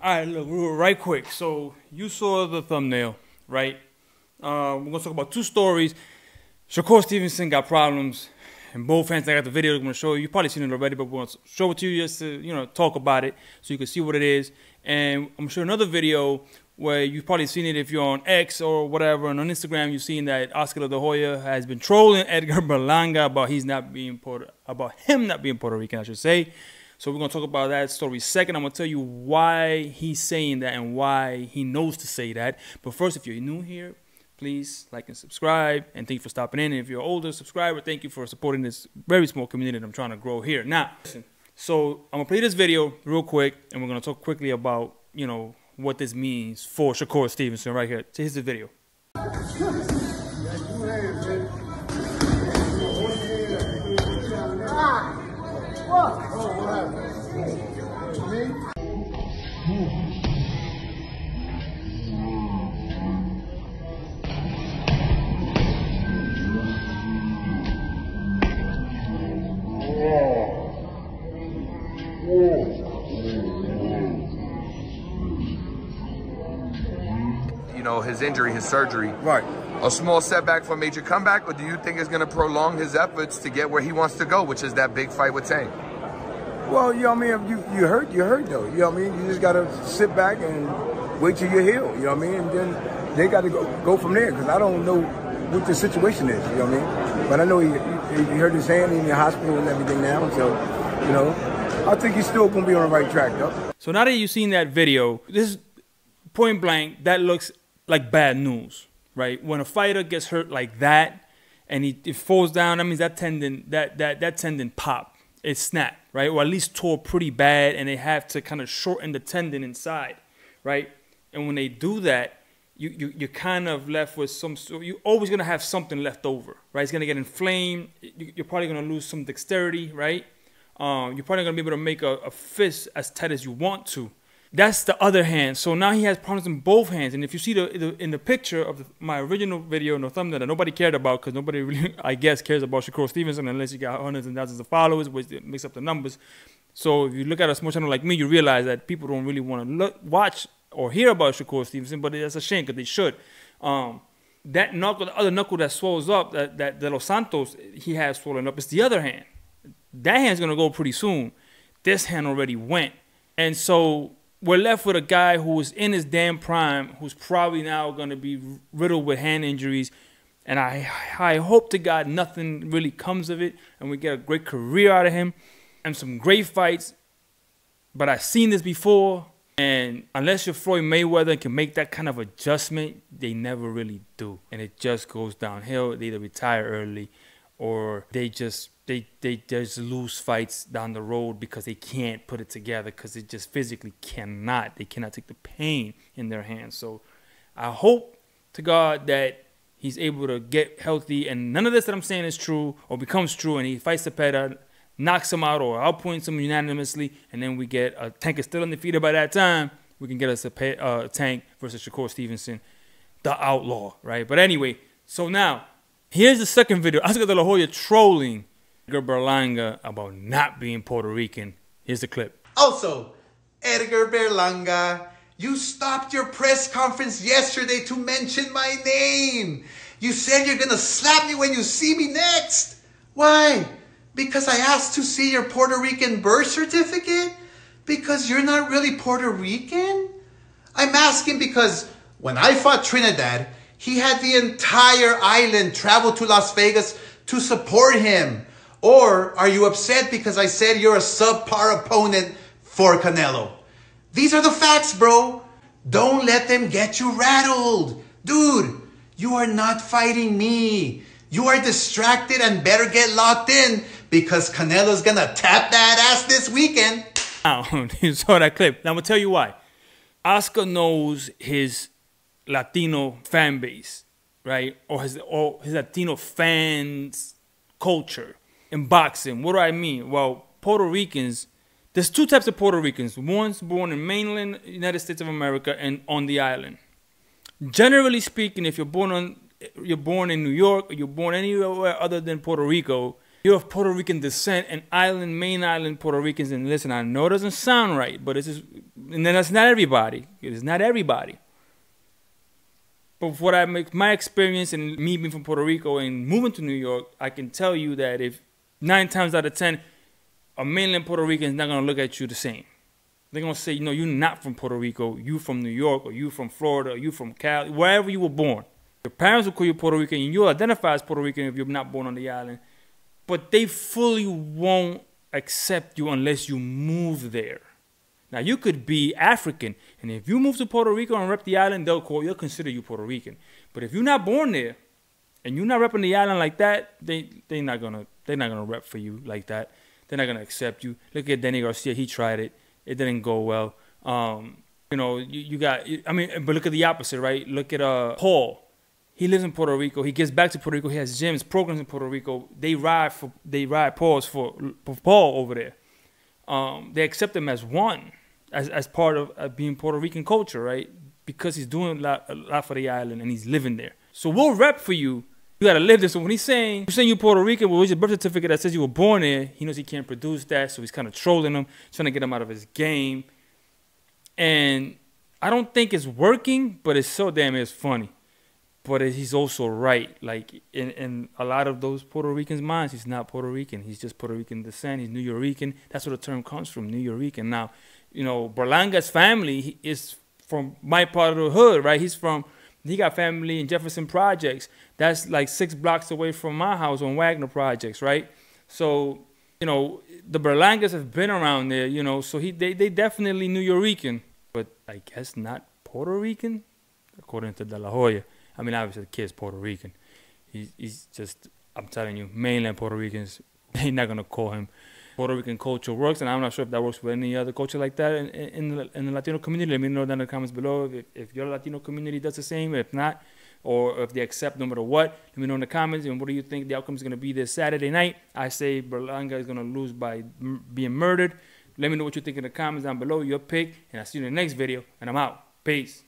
All right, look, right quick. So you saw the thumbnail, right? We're gonna talk about two stories. Shakur Stevenson got problems in both hands. I got the video I'm gonna show you. You've probably seen it already, but we're gonna show it to you just to, talk about it so you can see what it is. And I'm gonna show another video where you've probably seen it if you're on X or whatever, and on Instagram you've seen that Oscar de la Hoya has been trolling Edgar Berlanga about him not being Puerto Rican, I should say. So we're going to talk about that story second. I'm going to tell you why he's saying that and why he knows to say that. But first, if you're new here, please like and subscribe. And thank you for stopping in. And if you're an older subscriber, thank you for supporting this very small community that I'm trying to grow here. Now, listen, so I'm going to play this video real quick, and we're going to talk quickly about, what this means for Shakur Stevenson right here. So here's the video. His injury, his surgery. Right. A small setback for a major comeback, or do you think it's going to prolong his efforts to get where he wants to go, which is that big fight with Tank? Well, you hurt though. You just got to sit back and wait till you heal, and then they got to go from there, because I don't know what the situation is, But I know he hurt his hand in the hospital and everything now, so, I think he's still going to be on the right track, though. So now that you've seen that video, this point blank, that looks like bad news, right? When a fighter gets hurt like that and it falls down, that means that tendon, that tendon popped. It snapped, right? Or at least tore pretty bad, and they have to kind of shorten the tendon inside, right? And when they do that, you're kind of left with you're always going to have something left over, right? It's going to get inflamed. You're probably going to lose some dexterity, right? You're probably going to be able to make a fist as tight as you want to. That's the other hand. So now he has problems in both hands. And if you see in the picture of my original video in the thumbnail that nobody cared about, because nobody really, I guess, cares about Shakur Stevenson unless you got hundreds and thousands of followers, which mix up the numbers. So if you look at a small channel like me, you realize that people don't really want to watch or hear about Shakur Stevenson, but that's a shame because they should. That knuckle, the other knuckle that swells up, that Los Santos, he has swollen up, it's the other hand. That hand's going to go pretty soon. This hand already went. And so we're left with a guy who is in his damn prime, who's probably now going to be riddled with hand injuries. And I hope to God nothing really comes of it, and we get a great career out of him and some great fights. But I've seen this before, and unless you're Floyd Mayweather and can make that kind of adjustment, they never really do. And it just goes downhill. They either retire early or they just lose fights down the road because they can't put it together, because they just physically cannot. They cannot take the pain in their hands. So I hope to God that he's able to get healthy and none of this that I'm saying is true or becomes true, and he fights Cepeda, knocks him out or outpoints him unanimously, and then we get a Tank is still undefeated by that time. We can get a Tank versus Shakur Stevenson, the outlaw, right? But anyway, so now here's the second video. Oscar de la Hoya trolling Edgar Berlanga about not being Puerto Rican. Here's the clip. Also, Edgar Berlanga, you stopped your press conference yesterday to mention my name. You said you're going to slap me when you see me next. Why? Because I asked to see your Puerto Rican birth certificate? Because you're not really Puerto Rican? I'm asking because when I fought Trinidad, he had the entire island travel to Las Vegas to support him. Or are you upset because I said you're a subpar opponent for Canelo? These are the facts, bro. Don't let them get you rattled. Dude, you are not fighting me. You are distracted and better get locked in because Canelo's going to tap that ass this weekend. Now, you saw that clip. Now, I'm going to tell you why. Oscar knows his Latino fan base, right? Or his Latino fans culture. In boxing, what do I mean? Well, Puerto Ricans, there's two types of Puerto Ricans. One's born in mainland United States of America and on the island. Generally speaking, if you're born in New York or you're born anywhere other than Puerto Rico, you're of Puerto Rican descent and main island Puerto Ricans, and listen, I know it doesn't sound right, but it's just, and then that's not everybody. It's not everybody. But what I make my experience and me being from Puerto Rico and moving to New York, I can tell you that if 9 times out of 10, a mainland Puerto Rican is not going to look at you the same. They're going to say, no, you're not from Puerto Rico. You from New York, or you from Florida, or you from Cali, wherever you were born. Your parents will call you Puerto Rican, and you'll identify as Puerto Rican if you're not born on the island. But they fully won't accept you unless you move there. Now, you could be African, and if you move to Puerto Rico and rep the island, they'll consider you Puerto Rican. But if you're not born there, and you're not repping the island like that, they're not gonna rep for you like that. They're not gonna accept you. Look at Danny Garcia; he tried it, it didn't go well. You know, you got. I mean, but look at the opposite, right? Look at Paul. He lives in Puerto Rico. He gets back to Puerto Rico. He has gyms, programs in Puerto Rico. They ride Paul for Paul over there. They accept him as one. As part of being Puerto Rican culture, right? Because he's doing a lot for the island and he's living there. So we'll rep for you. You gotta live there. So when you're saying you're Puerto Rican, well, with your birth certificate that says you were born there, he knows he can't produce that, so he's kind of trolling him, trying to get him out of his game. And I don't think it's working, but it's so damn it's funny. But he's also right. Like in a lot of those Puerto Ricans' minds, he's not Puerto Rican. He's just Puerto Rican descent. He's New Yorican. That's where the term comes from, New Yorican. Now, you know, Berlanga's family is from my part of the hood, right? He got family in Jefferson Projects. That's like 6 blocks away from my house on Wagner Projects, right? So, you know, the Berlangas have been around there, you know, so they definitely New Yorican, but I guess not Puerto Rican, according to De La Hoya. I mean, obviously the kid's Puerto Rican. He's just, I'm telling you, mainland Puerto Ricans, they're not going to call him. Puerto Rican culture works, and I'm not sure if that works with any other culture like that in the Latino community. Let me know down in the comments below if your Latino community does the same, if not, or if they accept no matter what. Let me know in the comments, and what do you think the outcome is going to be this Saturday night? I say Berlanga is going to lose by being murdered. Let me know what you think in the comments down below, your pick, and I'll see you in the next video, and I'm out. Peace.